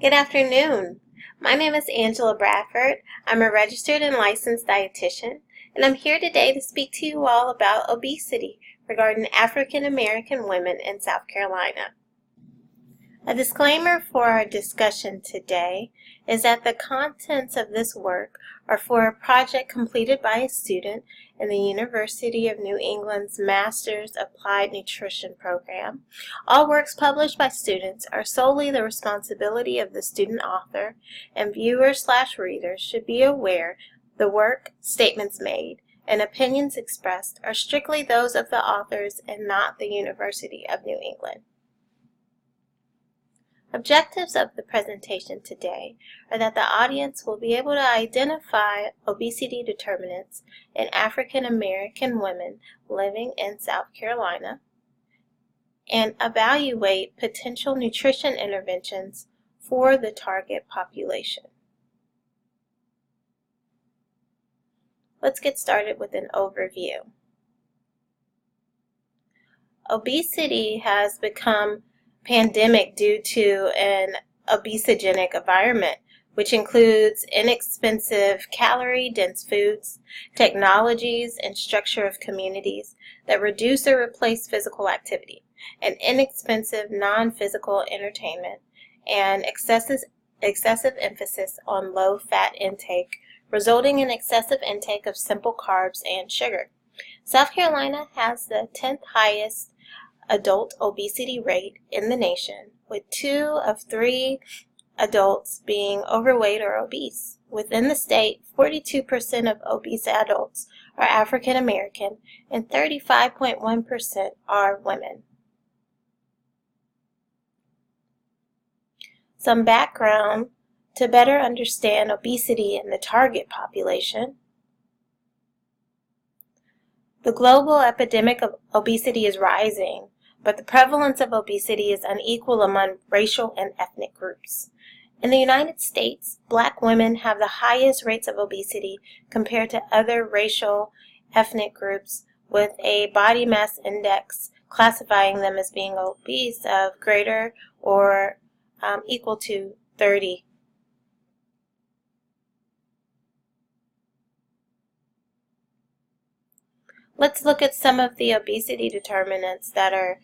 Good afternoon. My name is Angela Bradford. I'm a registered and licensed dietitian, and I'm here today to speak to you all about obesity regarding African American women in South Carolina. A disclaimer for our discussion today is that the contents of this work are for a project completed by a student in the University of New England's Master's Applied Nutrition program. All works published by students are solely the responsibility of the student author, and viewers/readers should be aware the work, statements made, and opinions expressed are strictly those of the authors and not the University of New England. Objectives of the presentation today are that the audience will be able to identify obesity determinants in African American women living in South Carolina and evaluate potential nutrition interventions for the target population. Let's get started with an overview. Obesity has become pandemic due to an obesogenic environment, which includes inexpensive, calorie-dense foods, technologies, and structure of communities that reduce or replace physical activity, and inexpensive non-physical entertainment, and excessive emphasis on low-fat intake, resulting in excessive intake of simple carbs and sugar. South Carolina has the 10th highest adult obesity rate in the nation, with 2 of 3 adults being overweight or obese. Within the state, 42% of obese adults are African American and 35.1% are women. Some background to better understand obesity in the target population. The global epidemic of obesity is rising, but the prevalence of obesity is unequal among racial and ethnic groups. In the United States, Black women have the highest rates of obesity compared to other racial ethnic groups, with a body mass index classifying them as being obese of greater or equal to 30. Let's look at some of the obesity determinants that are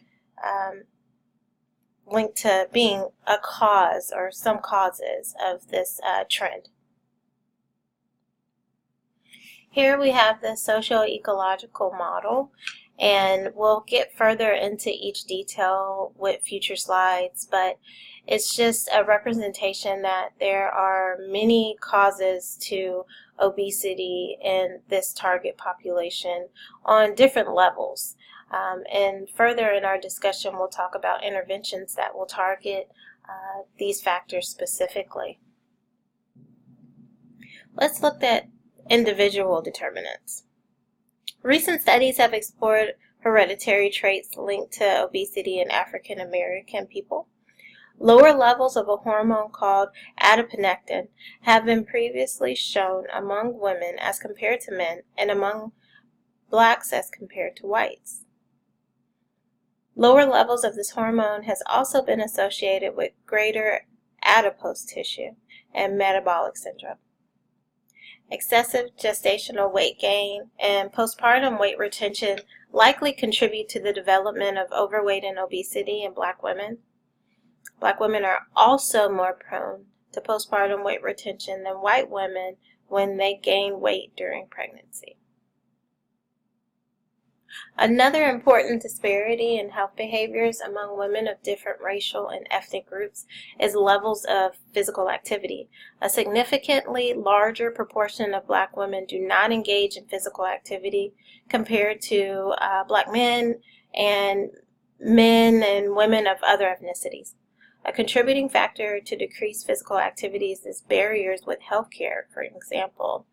linked to being a cause or some causes of this trend. Here we have the socio-ecological model, and we'll get further into each detail with future slides, but it's just a representation that there are many causes to obesity in this target population on different levels. And further in our discussion, we'll talk about interventions that will target these factors specifically. Let's look at individual determinants. Recent studies have explored hereditary traits linked to obesity in African American people. Lower levels of a hormone called adiponectin have been previously shown among women as compared to men and among blacks as compared to whites. Lower levels of this hormone has also been associated with greater adipose tissue and metabolic syndrome. Excessive gestational weight gain and postpartum weight retention likely contribute to the development of overweight and obesity in Black women. Black women are also more prone to postpartum weight retention than white women when they gain weight during pregnancy. Another important disparity in health behaviors among women of different racial and ethnic groups is levels of physical activity. A significantly larger proportion of Black women do not engage in physical activity compared to Black men and women of other ethnicities. A contributing factor to decreased physical activities is barriers with health care. For example,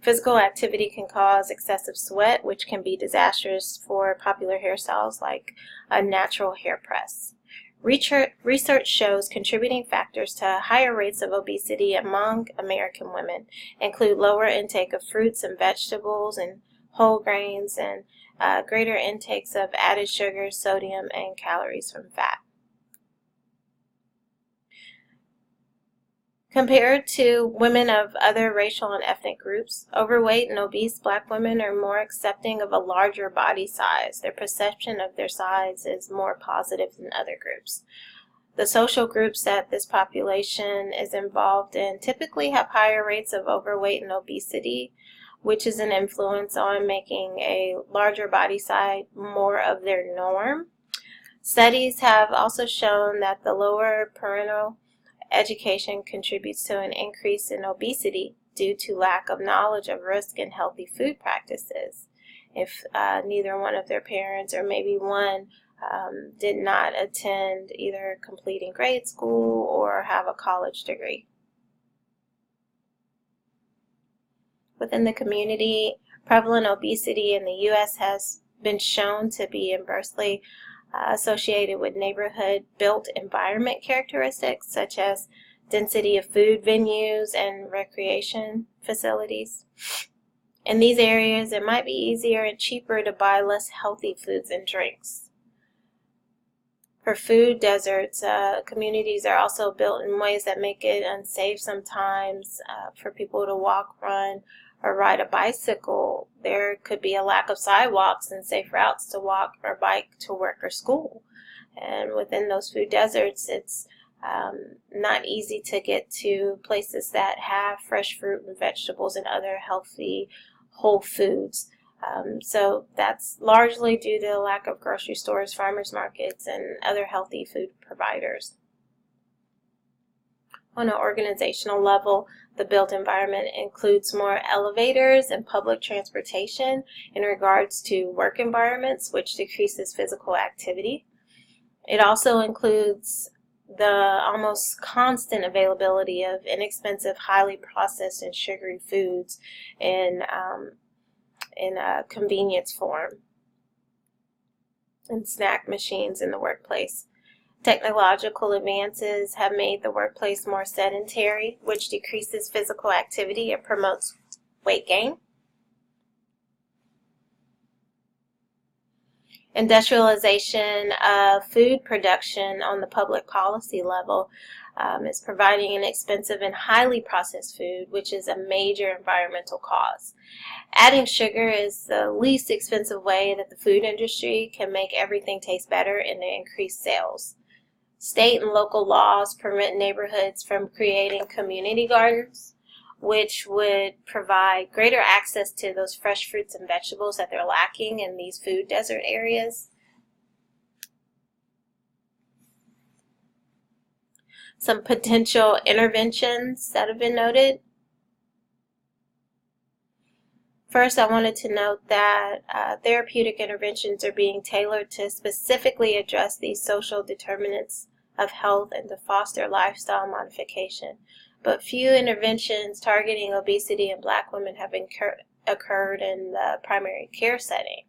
physical activity can cause excessive sweat, which can be disastrous for popular hairstyles like a natural hair press. Research shows contributing factors to higher rates of obesity among American women include lower intake of fruits and vegetables and whole grains and greater intakes of added sugars, sodium, and calories from fat. Compared to women of other racial and ethnic groups, overweight and obese Black women are more accepting of a larger body size. Their perception of their size is more positive than other groups. The social groups that this population is involved in typically have higher rates of overweight and obesity, which is an influence on making a larger body size more of their norm. Studies have also shown that the lower parental education contributes to an increase in obesity due to lack of knowledge of risk and healthy food practices. If neither one of their parents, or maybe one, did not attend either completing grade school or have a college degree. Within the community, prevalent obesity in the U.S. has been shown to be inversely associated with neighborhood-built environment characteristics such as density of food venues and recreation facilities. In these areas, it might be easier and cheaper to buy less healthy foods and drinks. For food deserts, communities are also built in ways that make it unsafe sometimes for people to walk, run, or ride a bicycle. There could be a lack of sidewalks and safe routes to walk or bike to work or school. And within those food deserts, it's not easy to get to places that have fresh fruit and vegetables and other healthy whole foods. So that's largely due to the lack of grocery stores, farmers markets, and other healthy food providers. On an organizational level, the built environment includes more elevators and public transportation in regards to work environments, which decreases physical activity. It also includes the almost constant availability of inexpensive, highly processed and sugary foods in a convenience form, and snack machines in the workplace. Technological advances have made the workplace more sedentary, which decreases physical activity and promotes weight gain. Industrialization of food production on the public policy level is providing inexpensive and highly processed food, which is a major environmental cause. Adding sugar is the least expensive way that the food industry can make everything taste better and increase sales. State and local laws permit neighborhoods from creating community gardens, which would provide greater access to those fresh fruits and vegetables that they're lacking in these food desert areas. Some potential interventions that have been noted. First, I wanted to note that therapeutic interventions are being tailored to specifically address these social determinants of health and to foster lifestyle modification. But few interventions targeting obesity in Black women have occurred in the primary care setting.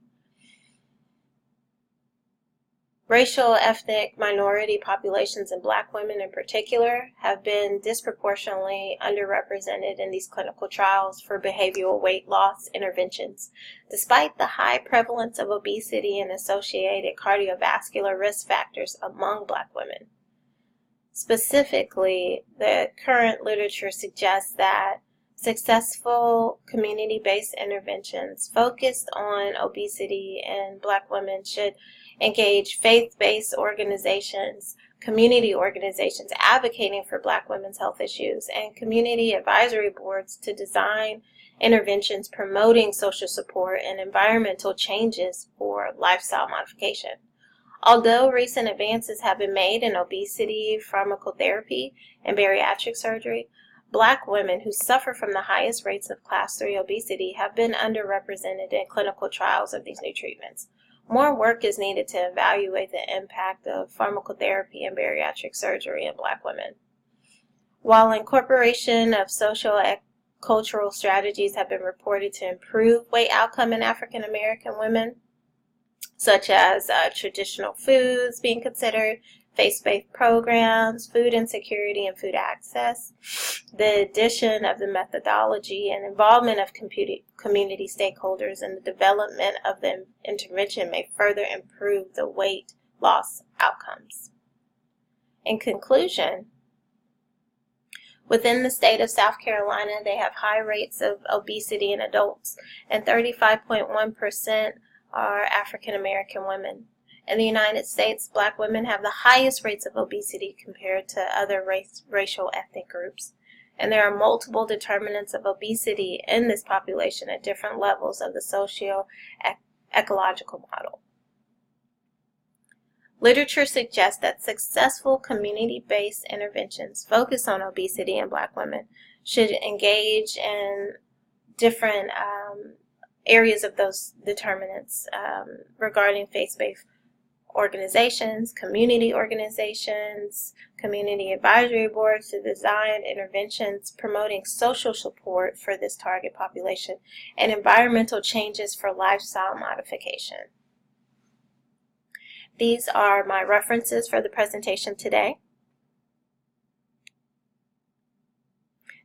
Racial, ethnic, minority populations and Black women in particular have been disproportionately underrepresented in these clinical trials for behavioral weight loss interventions, despite the high prevalence of obesity and associated cardiovascular risk factors among Black women. Specifically, the current literature suggests that successful community-based interventions focused on obesity in Black women should engage faith-based organizations, community organizations advocating for Black women's health issues, and community advisory boards to design interventions promoting social support and environmental changes for lifestyle modification. Although recent advances have been made in obesity, pharmacotherapy, and bariatric surgery, Black women who suffer from the highest rates of Class 3 obesity have been underrepresented in clinical trials of these new treatments. More work is needed to evaluate the impact of pharmacotherapy and bariatric surgery in Black women. While incorporation of social and cultural strategies have been reported to improve weight outcome in African American women, such as traditional foods being considered, faith-based programs, food insecurity and food access, the addition of the methodology and involvement of community stakeholders in the development of the intervention may further improve the weight loss outcomes. In conclusion, Within the state of South Carolina, they have high rates of obesity in adults, and 35.1% are African American women. In the United States, Black women have the highest rates of obesity compared to other racial ethnic groups. And there are multiple determinants of obesity in this population at different levels of the socio-ecological model. Literature suggests that successful community-based interventions focused on obesity in Black women should engage in different areas of those determinants regarding faith-based organizations, community advisory boards to design interventions promoting social support for this target population, and environmental changes for lifestyle modification. These are my references for the presentation today.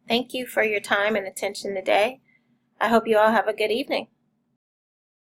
Thank you for your time and attention today. I hope you all have a good evening.